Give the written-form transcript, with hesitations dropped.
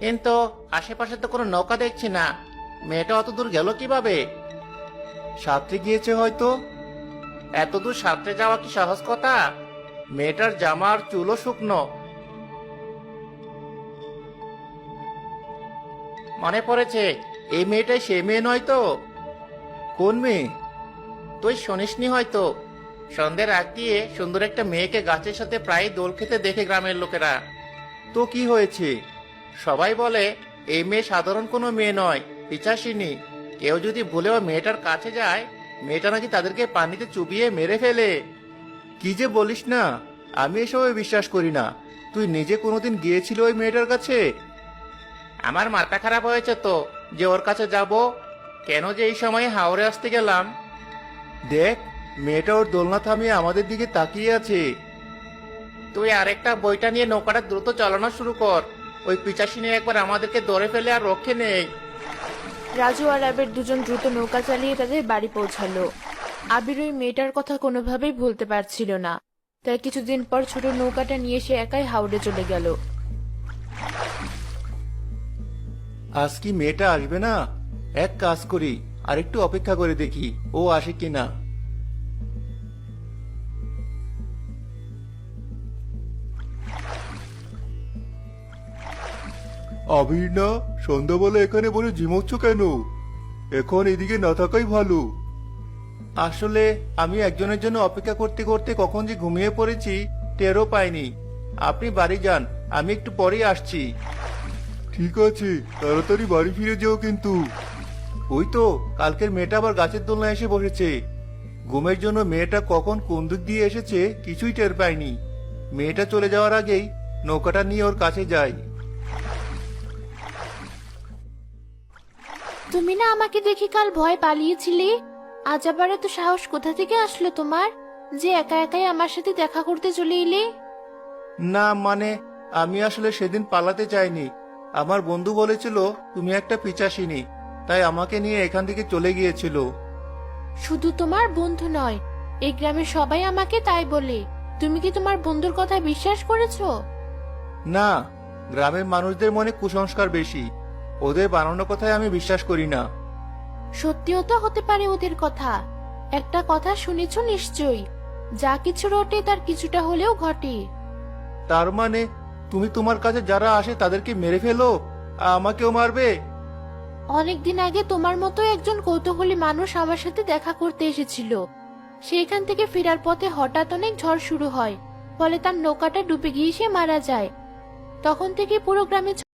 কিন্তু আশেপাশে তো কোনো নৌকা দেখছি না। মেয়েটা অত দূর গেল কিভাবে? সাঁতরে গিয়েছে হয়তো। এত দূর সাঁতরে যাওয়া কি সহজ কথা? মেয়েটার জামা আর চুলও শুকনো। মনে পড়েছে, এই মেয়েটাই সে মেয়ে নয় তো? কোন মেয়ে? তুই শুনিসনি হয়তো, সন্ধ্যের আগ দিয়ে সুন্দর একটা মেয়েকে গাছের সাথে প্রায় দোল খেতে দেখে গ্রামের লোকেরা। তো কি হয়েছে? সবাই বলে এই মেয়ে সাধারণ কোনো মেয়ে নয়, পিশাচিনী। কেউ যদি ভুলেও মেয়েটার কাছে যায়, মেয়েটা নাকি তাদেরকে পানিতে চুবিয়ে মেরে ফেলে। কি যে বলিস না, আমি এসবে বিশ্বাস করি না। তুই নিজে কোনোদিন গিয়েছিল ওই মেয়েটার কাছে? আমার মাথা খারাপ হয়েছে তো যে ওর কাছে যাব। কেন যে এই সময় হাওড়ে আসতে গেলাম? দেখ, মেয়েটা ওর দোলনা থামিয়ে আমাদের দিকে তাকিয়ে আছে। তুই আরেকটা বইটা নিয়ে নৌকাটা দ্রুত চালানো শুরু কর। ওই পিশাচিনী একবার আমাদেরকে ধরে ফেলে আর রক্ষে নেই। রাজু আর আবির দুজন দ্রুত নৌকা চালিয়ে তাদের বাড়ি পৌঁছালো। আবির ওই মেয়েটার কথা কোনোভাবেই ভুলতে পারছিল না, তাই কিছুদিন পর ছোট নৌকাটা নিয়ে সে একাই হাওড়ে চলে গেল। আজ কি মেয়েটা আসবে না? এক কাজ করি, আর একটু অপেক্ষা করে দেখি ও আসে কিনা। আবির না, সন্ধ্যাবেলা এখানে বলে ঝিমোচ্ছ কেন? এখন এদিকে না থাকাই ভালো। আসলে আমি একজনের জন্য অপেক্ষা করতে করতে কখন যে ঘুমিয়ে পড়েছি টেরও পাইনি। আপনি বাড়ি যান, আমি একটু পরেই আসছি। ঠিক আছে, তাড়াতাড়ি বাড়ি ফিরে যেও কিন্তু। ওই তো কালকের মেয়েটা আবার গাছের দোলনায় এসে বসেছে। ঘুমের জন্য মেয়েটা কখন কোন দিক দিয়ে এসেছে কিছুই টের পাইনি। মেয়েটা চলে যাওয়ার আগেই নৌকাটা নিয়ে ওর কাছে যাই। তুমি না আমাকে দেখে কাল ভয় পালিয়েছিলে, আজ আবার এত সাহস কোথা থেকে আসলো তোমার যে একা একাই আমার সাথে দেখা করতে চলে এলে? না মানে, আমি আসলে সেদিন পালাতে চাইনি। আমার বন্ধু বলেছিল তুমি একটা পিশাচিনী, তাই আমাকে নিয়ে এখান থেকে চলে গিয়েছিল। শুধু তোমার বন্ধু নয়, এই গ্রামের সবাই আমাকে তাই বলে। তুমি কি তোমার বন্ধুর কথা বিশ্বাস করেছো? না, গ্রামের মানুষদের মনে কুসংস্কার বেশি। ওদের বানানো কথায় আমি বিশ্বাস করি না। সত্যিও তো হতে পারে ওদের কথা। একটা কথা শুনেছো নিশ্চয়ই, যা কিছু রটে তার কিছুটা হলেও ঘটে। তার মানে তুমি তোমার কাছে যারা আসে তাদেরকে মেরে ফেলো, আমাকেও মারবে? অনেকদিন আগে তোমার মতো একজন কৌতূহলী মানুষ আমার সাথে দেখা করতে এসেছিল। সেখান থেকে ফেরার পথে হঠাৎ অনেক ঝড় শুরু হয়, ফলে তার নৌকাটা ডুবে গিয়ে সে মারা যায়। তখন থেকে পুরো গ্রামে